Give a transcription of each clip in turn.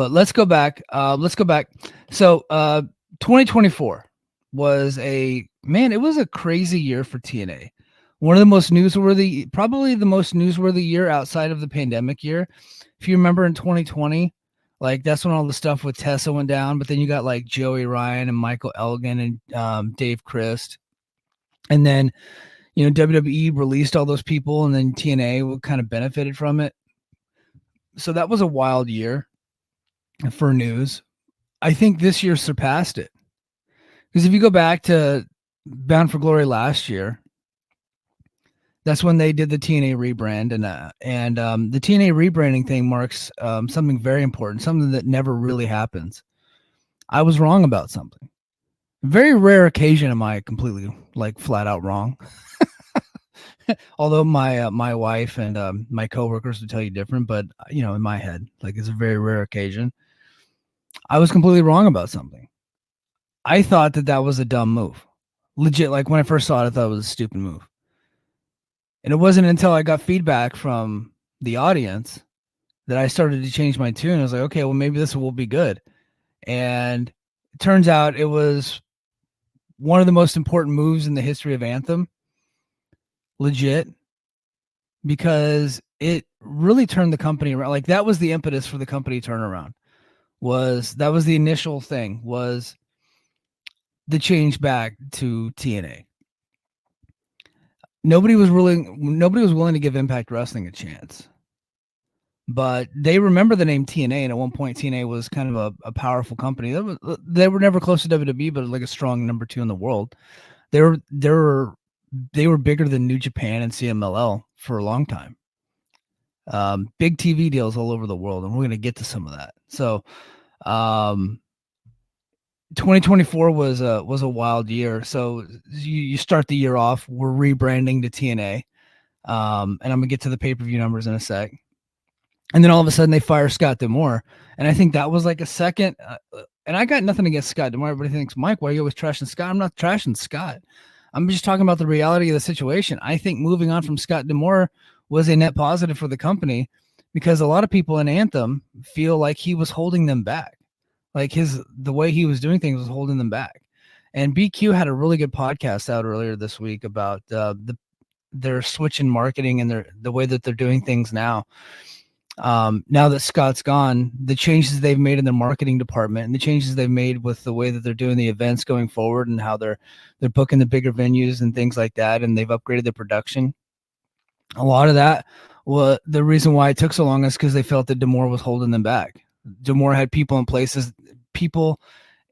But let's go back. So 2024 was it was a crazy year for TNA. One of the most newsworthy, probably the most newsworthy year outside of the pandemic year. If you remember in 2020, like that's when all the stuff with Tessa went down, but then you got like Joey Ryan and Michael Elgin and Dave Christ. And then, WWE released all those people, and then TNA kind of benefited from it. So that was a wild year for news. I think this year surpassed it. Because if you go back to Bound for Glory last year, that's when they did the TNA rebrand, and the TNA rebranding thing marks something very important, something that never really happens. I was wrong about something. Very rare occasion am I completely flat out wrong. Although my wife and my coworkers would tell you different, but in my head, it's a very rare occasion. I was completely wrong about something. I thought that was a dumb move. Legit, when I first saw it, I thought it was a stupid move. And it wasn't until I got feedback from the audience that I started to change my tune. I was like, okay, well, maybe this will be good. And it turns out it was one of the most important moves in the history of Anthem. Legit. Because it really turned the company around. That was the impetus for the company turnaround. That was the initial thing, was the change back to TNA. Nobody was willing to give Impact Wrestling a chance. But they remember the name TNA, and at one point TNA was kind of a powerful company. They were never close to WWE, but a strong number 2 in the world. They were bigger than New Japan and CMLL for a long time. Big TV deals all over the world, and we're going to get to some of that. So 2024 was a wild year. So you start the year off, we're rebranding to TNA, and I'm gonna get to the pay-per-view numbers in a sec. And then all of a sudden they fire Scott D'Amore, and I think that was a second. And I got nothing against Scott D'Amore. Everybody thinks, Mike, why are you always trashing Scott? I'm not trashing Scott. I'm just talking about the reality of the situation. I think moving on from Scott D'Amore was a net positive for the company, because a lot of people in Anthem feel like he was holding them back. The way he was doing things was holding them back. And BQ had a really good podcast out earlier this week about their switch in marketing and the way that they're doing things now. Now that Scott's gone, the changes they've made in their marketing department and the changes they've made with the way that they're doing the events going forward and how they're booking the bigger venues and things like that, and they've upgraded their production. A lot of that, the reason why it took so long is because they felt that D'Amore was holding them back. D'Amore had people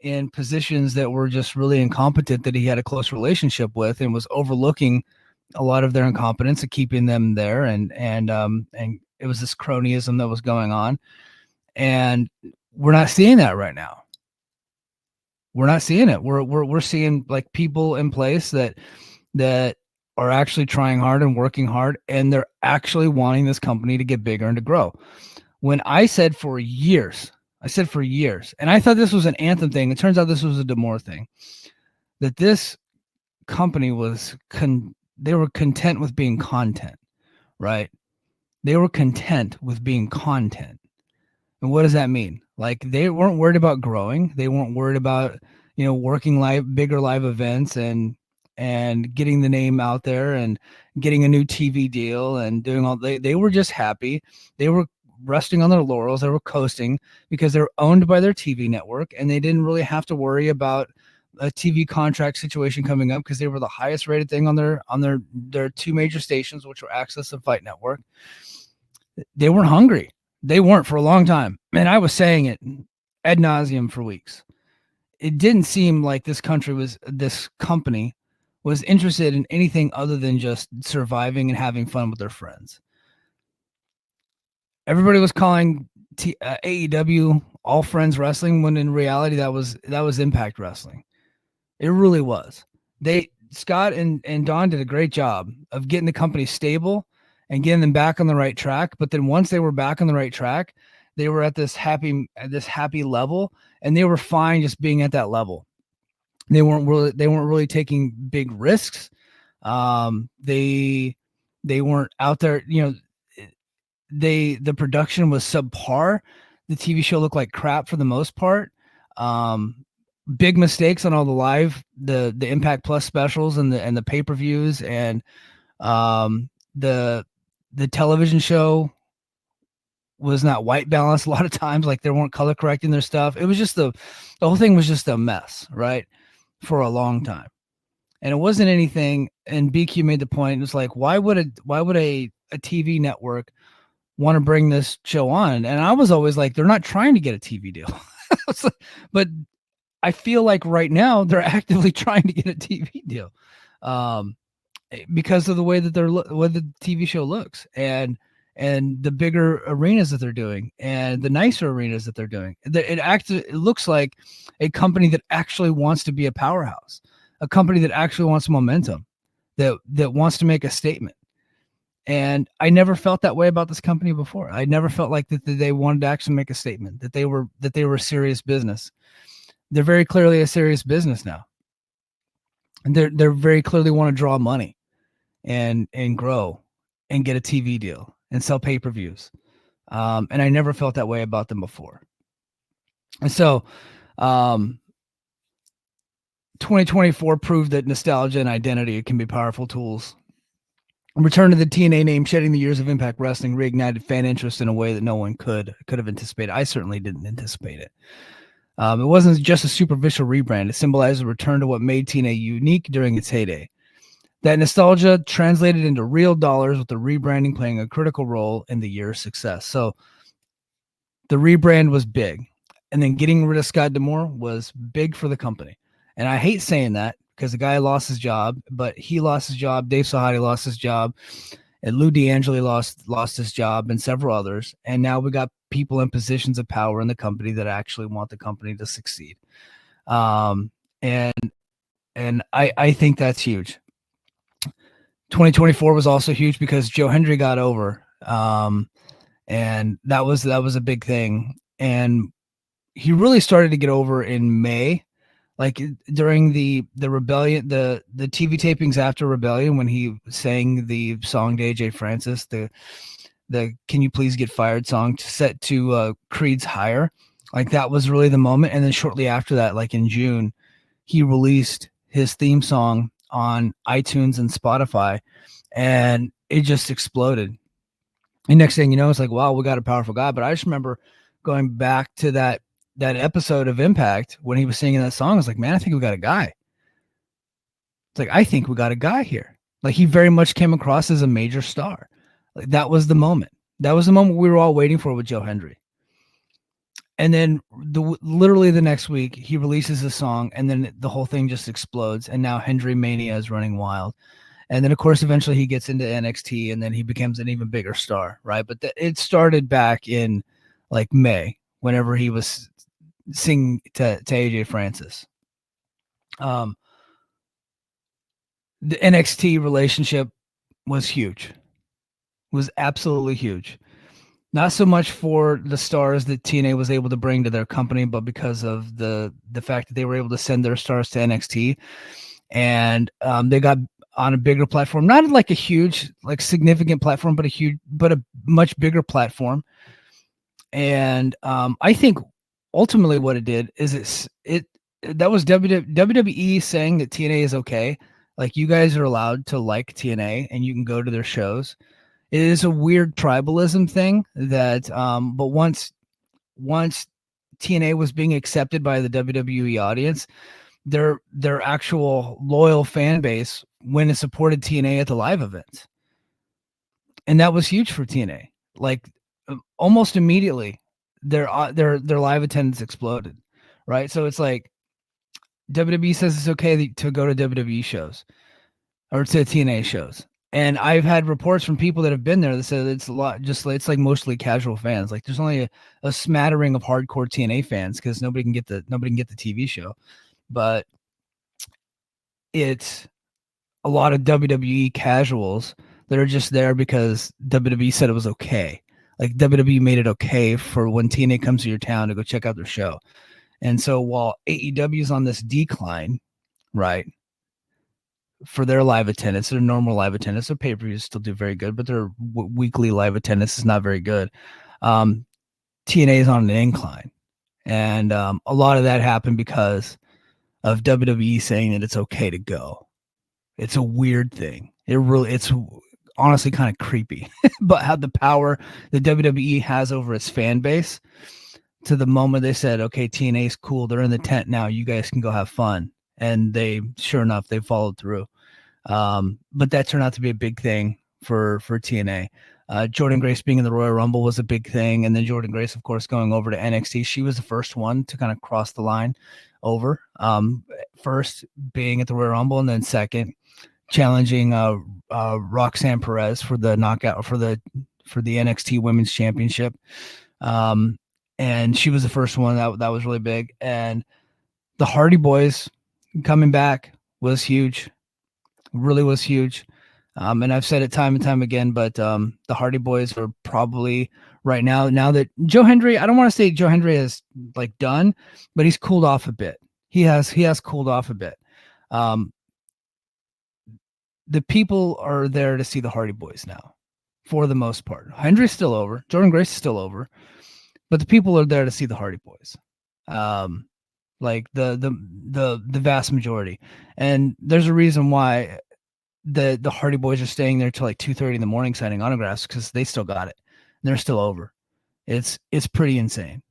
in positions that were just really incompetent that he had a close relationship with, and was overlooking a lot of their incompetence and keeping them there. And it was this cronyism that was going on. And we're not seeing that right now. We're not seeing it. We're seeing people in place that are actually trying hard and working hard, and they're actually wanting this company to get bigger and to grow. When I said for years, and I thought this was an Anthem thing. It turns out this was a D'Amore thing, that this company they were content with being content, right? They were content with being content. And what does that mean? They weren't worried about growing. They weren't worried about, working bigger live events and getting the name out there and getting a new TV deal and doing all. They were just happy. They were resting on their laurels. They were coasting because they're owned by their TV network, and they didn't really have to worry about a TV contract situation coming up, because they were the highest rated thing on their 2 major stations, which were Access and Fight Network. They weren't hungry. They weren't for a long time. And I was saying it ad nauseum for weeks. It didn't seem like this company was interested in anything other than just surviving and having fun with their friends. Everybody was calling AEW All Friends Wrestling, when in reality that was Impact Wrestling. It really was. Scott and Don did a great job of getting the company stable and getting them back on the right track. But then once they were back on the right track, they were at this happy level, and they were fine just being at that level. They weren't really taking big risks. They weren't out there, the production was subpar. The TV show looked like crap for the most part. Big mistakes on all the Impact Plus specials and the pay-per-views, and um, the the television show was not white balanced a lot of times. Like they weren't color correcting their stuff. It was just the whole thing was just a mess, right? For a long time. And it wasn't anything. And BQ made the point. It was like, why would a TV network want to bring this show on? And I was always like, they're not trying to get a TV deal. But I feel like right now they're actively trying to get a TV deal, because of the way that what the TV show looks, and the bigger arenas that they're doing, and the nicer arenas that they're doing. It looks like a company that actually wants to be a powerhouse, a company that actually wants momentum, that wants to make a statement. And I never felt that way about this company before. I never felt like that they wanted to actually make a statement, that they were a serious business. They're very clearly a serious business now. And they're very clearly want to draw money and grow and get a TV deal and sell pay-per-views. And I never felt that way about them before. And so 2024 proved that nostalgia and identity can be powerful tools. Return to the TNA name, shedding the years of Impact Wrestling, reignited fan interest in a way that no one could have anticipated. I certainly didn't anticipate it. It wasn't just a superficial rebrand. It symbolized a return to what made TNA unique during its heyday. That nostalgia translated into real dollars, with the rebranding playing a critical role in the year's success. So the rebrand was big. And then getting rid of Scott D'Amore was big for the company. And I hate saying that because the guy lost his job, but he lost his job. Dave Sahadi lost his job. And Lou D'Angeli lost his job, and several others. And now we got people in positions of power in the company that actually want the company to succeed. And I think that's huge. 2024 was also huge because Joe Hendry got over. And that was a big thing. And he really started to get over in May, like during the Rebellion, the TV tapings after Rebellion, when he sang the song to AJ Francis, the Can You Please Get Fired song set to Creed's Higher. Like that was really the moment. And then shortly after that, like in June, he released his theme song on iTunes and Spotify, and it just exploded. And next thing you know, it's like, wow, we got a powerful guy. But I just remember going back to that episode of Impact when he was singing that song. I was like, man, I think we got a guy. It's like, I think we got a guy here. Like he very much came across as a major star. Like that was the moment. That was the moment we were all waiting for with Joe Hendry. And then literally the next week, he releases a song, and then the whole thing just explodes. And now Hendry Mania is running wild. And then, of course, eventually he gets into NXT, and then he becomes an even bigger star, right? But it started back in like May, whenever he was singing to AJ Francis. The NXT relationship was huge, was absolutely huge. Not so much for the stars that TNA was able to bring to their company, but because of the fact that they were able to send their stars to NXT, and they got on a bigger platform, not like a huge, like significant platform, but a much bigger platform. And I think ultimately what it did is that was WWE saying that TNA is okay. Like you guys are allowed to like TNA and you can go to their shows. It is a weird tribalism thing that, but once TNA was being accepted by the WWE audience, their actual loyal fan base went and supported TNA at the live events. And that was huge for TNA. Like almost immediately their live attendance exploded. Right. So it's like WWE says it's okay to go to WWE shows or to TNA shows. And I've had reports from people that have been there that said it's a lot, it's like mostly casual fans. Like there's only a smattering of hardcore TNA fans because nobody can get the TV show. But it's a lot of WWE casuals that are just there because WWE said it was okay. Like WWE made it okay for when TNA comes to your town to go check out their show. And so while AEW is on this decline, right, for their live attendance, their normal live attendance, their pay-per-views still do very good, but their weekly live attendance is not very good. TNA is on an incline. And a lot of that happened because of WWE saying that it's okay to go. It's a weird thing. It's honestly kind of creepy, but how the power the WWE has over its fan base, to the moment they said, okay, TNA's cool, they're in the tent now, you guys can go have fun. And they, sure enough, they followed through. But that turned out to be a big thing for TNA. Jordan Grace being in the Royal Rumble was a big thing. And then Jordan Grace, of course, going over to NXT. She was the first one to kind of cross the line over. First being at the Royal Rumble, and then second challenging Roxanne Perez for the knockout for the NXT Women's Championship. And she was the first one that was really big. And the Hardy Boys coming back was huge. Really was huge. And I've said it time and time again, but the Hardy Boys are probably right now that Joe Hendry, I don't want to say Joe Hendry is like done, but he's cooled off a bit. He has cooled off a bit. The people are there to see the Hardy Boys now, for the most part. Hendry's still over. Jordan Grace is still over, but the people are there to see the Hardy Boys. Like the vast majority. And there's a reason why the Hardy Boys are staying there till like 2:30 in the morning signing autographs, because they still got it. And they're still over. It's pretty insane.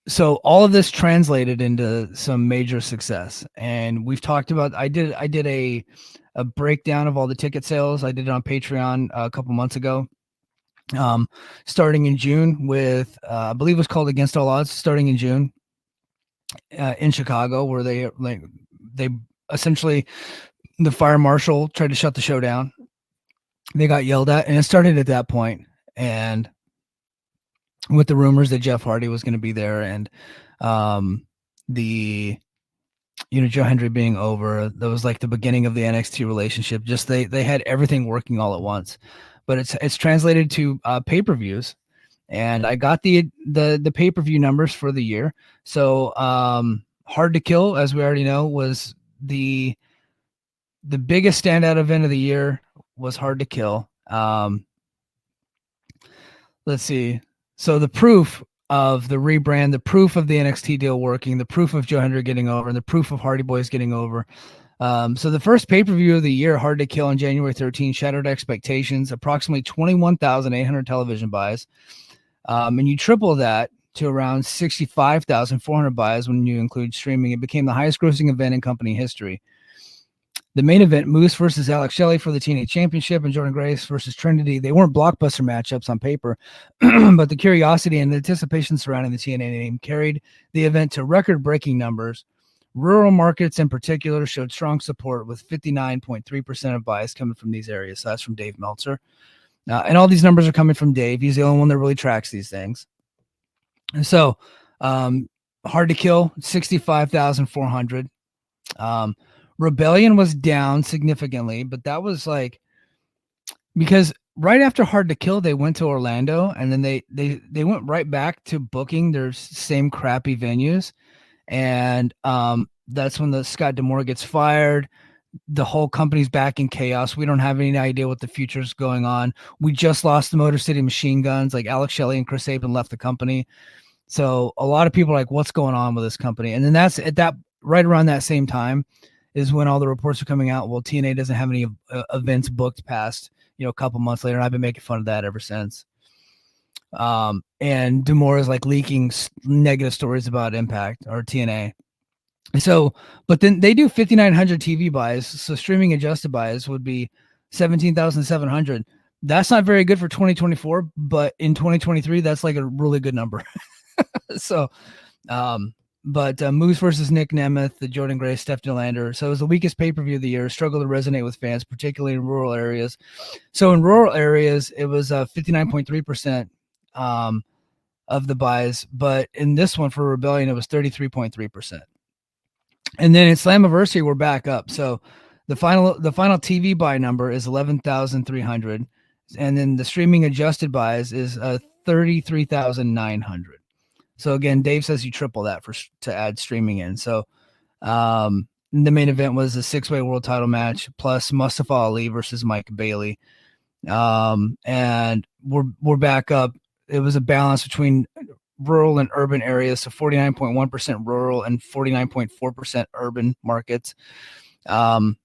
So all of this translated into some major success. And we've talked about, I did a breakdown of all the ticket sales. I did it on Patreon a couple months ago. Starting in June with, I believe it was called Against All Odds, starting in June in Chicago, where they essentially, the fire marshal tried to shut the show down. They got yelled at, and it started at that point. And with the rumors that Jeff Hardy was going to be there, and Joe Hendry being over, that was like the beginning of the NXT relationship. Just they had everything working all at once. But it's translated to pay-per-views, and I got the pay-per-view numbers for the year. So Hard to Kill, as we already know, was the biggest standout event of the year. Was Hard to Kill. Let's see. So the proof of the rebrand, the proof of the NXT deal working, the proof of Joe Hendry getting over, and the proof of Hardy Boys getting over. So the first pay-per-view of the year, Hard to Kill, on January 13, shattered expectations, approximately 21,800 television buys. And you triple that to around 65,400 buys when you include streaming. It became the highest grossing event in company history. The main event, Moose versus Alex Shelley for the TNA Championship, and Jordan Grace versus Trinity. They weren't blockbuster matchups on paper, but the curiosity and the anticipation surrounding the TNA name carried the event to record-breaking numbers. Rural markets in particular showed strong support, with 59.3% of buys coming from these areas. So that's from Dave Meltzer. And all these numbers are coming from Dave. He's the only one that really tracks these things. And so Hard to Kill, 65,400. Rebellion was down significantly, but that was like because right after Hard to Kill, they went to Orlando, and then they went right back to booking their same crappy venues. And that's when the Scott D'Amore gets fired. The whole company's back in chaos. We don't have any idea what the future's going on. We just lost the Motor City Machine Guns. Like Alex Shelley and Chris Sabin left the company. So a lot of people are like, what's going on with this company? And then that's at that right around that same time is when all the reports are coming out. Well, TNA doesn't have any events booked past, a couple months later. And I've been making fun of that ever since. And D'Amore is like leaking negative stories about Impact or TNA. So, but then they do 5,900 TV buys. So streaming adjusted buys would be 17,700. That's not very good for 2024, but in 2023, that's like a really good number. So, but Moose versus Nick Nemeth, the Jordan Grace, Steph Delander. So it was the weakest pay-per-view of the year, struggled to resonate with fans, particularly in rural areas. So in rural areas, it was 59.3% of the buys, but in this one for Rebellion, it was 33.3%. And then in Slammiversary, we're back up. So the final TV buy number is 11,300, and then the streaming adjusted buys is 33,900. So again, Dave says you triple that to add streaming in. So the main event was a 6-way world title match plus Mustafa Ali versus Mike Bailey. And we're back up. It was a balance between rural and urban areas, so 49.1% rural and 49.4% urban markets. And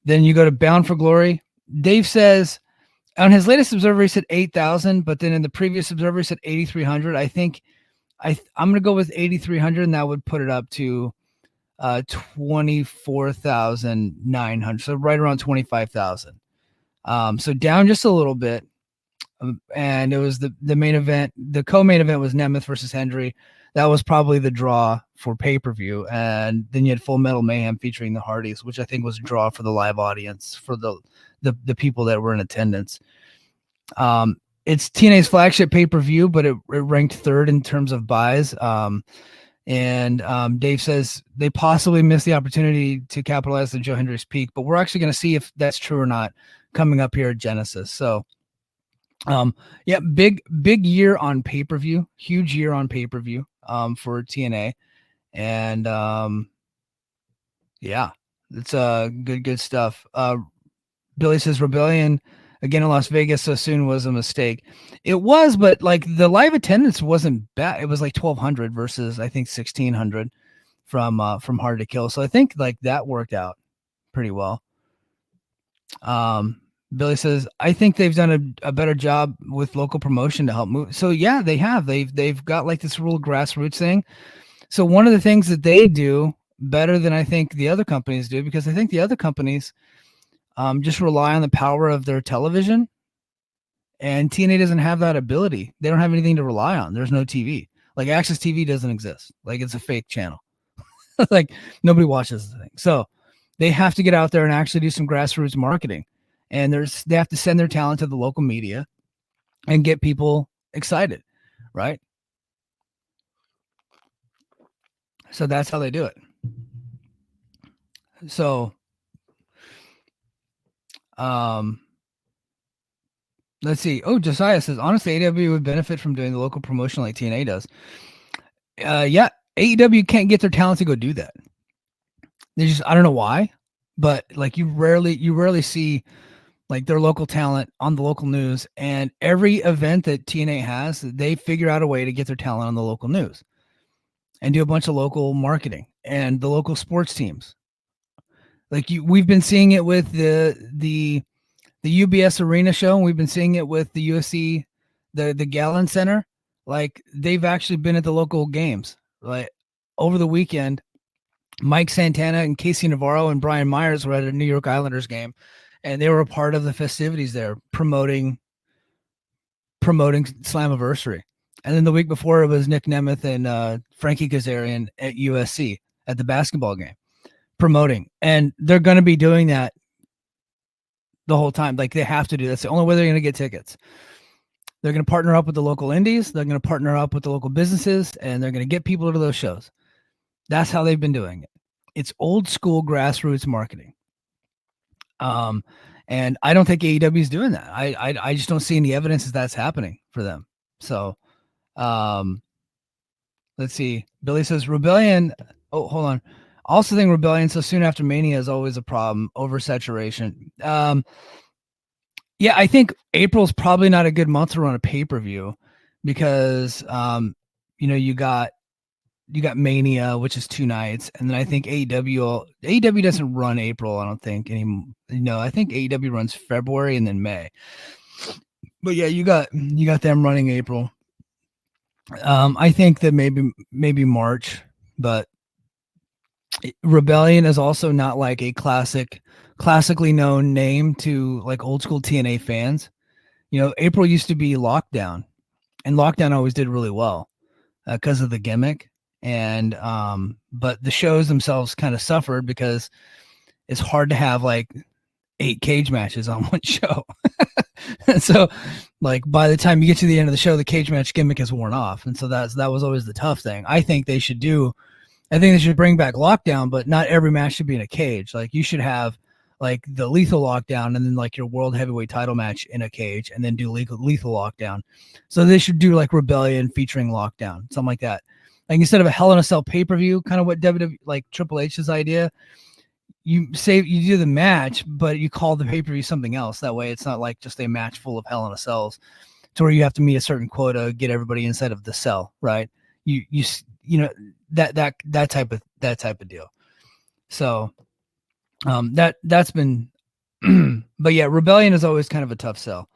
then you go to Bound for Glory. Dave says on his latest observer he said 8,000, but then in the previous observer he said 8,300. I think I'm going to go with 8,300, and that would put it up to 24,900. So right around 25,000. So down just a little bit. And it was the main event. The co-main event was Nemeth versus Hendry. That was probably the draw for pay-per-view. And then you had Full Metal Mayhem featuring the Hardys, which I think was a draw for the live audience, for the people that were in attendance. It's TNA's flagship pay-per-view, but it ranked third in terms of buys. And Dave says they possibly missed the opportunity to capitalize on Joe Hendry's peak, but we're actually going to see if that's true or not coming up here at Genesis. So, yeah, big year on pay-per-view, huge year on pay-per-view for TNA. And yeah, it's good stuff. Billy says Rebellion again in Las Vegas so soon was a mistake. It was, but like the live attendance wasn't bad. It was like 1,200 versus I think 1,600 from Hard to Kill. So I think like that worked out pretty well. Billy says I think they've done a better job with local promotion to help move. So yeah, they have. They've got like this real grassroots thing. So one of the things that they do better than I think the other companies do, because I think the other companies just rely on the power of their television, and TNA doesn't have that ability. They don't have anything to rely on. There's no TV. Like Access TV doesn't exist. Like it's a fake channel. Like nobody watches the thing. So they have to get out there and actually do some grassroots marketing. And they have to send their talent to the local media and get people excited, right? So that's how they do it. So let's see. Oh, Josiah says, honestly, AEW would benefit from doing the local promotion like TNA does. Yeah, AEW can't get their talent to go do that. They just, I don't know why, but like you rarely see like their local talent on the local news. And every event that TNA has, they figure out a way to get their talent on the local news and do a bunch of local marketing and the local sports teams. Like we've been seeing it with the UBS Arena show, and we've been seeing it with the UFC, the Gallon Center. Like they've actually been at the local games. Like over the weekend, Mike Santana and Casey Navarro and Brian Myers were at a New York Islanders game, and they were a part of the festivities there, promoting Slammiversary. And then the week before, it was Nick Nemeth and Frankie Kazarian at USC at the basketball game, promoting. And they're going to be doing that the whole time. Like they have to do. That's the only way they're going to get tickets. They're going to partner up with the local indies. They're going to partner up with the local businesses, and they're going to get people to those shows. That's how they've been doing it. It's old school grassroots marketing. And I don't think AEW is doing that. I just don't see any evidence that that's happening for them. So, let's see. Billy says Rebellion. Oh, hold on. Also think Rebellion so soon after Mania is always a problem. Oversaturation. Yeah, I think April's probably not a good month to run a pay-per-view because, you got Mania, which is 2 nights. And then I think AEW doesn't run April. I don't think anymore. I think AEW runs February and then May. But yeah, you got them running April. I think that maybe March, but Rebellion is also not like a classically known name to like old school TNA fans. April used to be Lockdown, and Lockdown always did really well because of the gimmick. And but the shows themselves kind of suffered because it's hard to have like 8 cage matches on one show. So like by the time you get to the end of the show, the cage match gimmick is worn off. And so that was always the tough thing. I think they should bring back Lockdown, but not every match should be in a cage. Like you should have like the Lethal Lockdown and then like your world heavyweight title match in a cage and then do lethal Lockdown. So they should do like Rebellion featuring Lockdown, something like that. Like instead of a Hell in a Cell pay-per-view, kind of what WWE, like Triple H's idea, you say you do the match, but you call the pay-per-view something else. That way it's not like just a match full of Hell in a Cells to where you have to meet a certain quota, get everybody inside of the cell, right? You know, that type of deal. So that's been but yeah, Rebellion is always kind of a tough sell.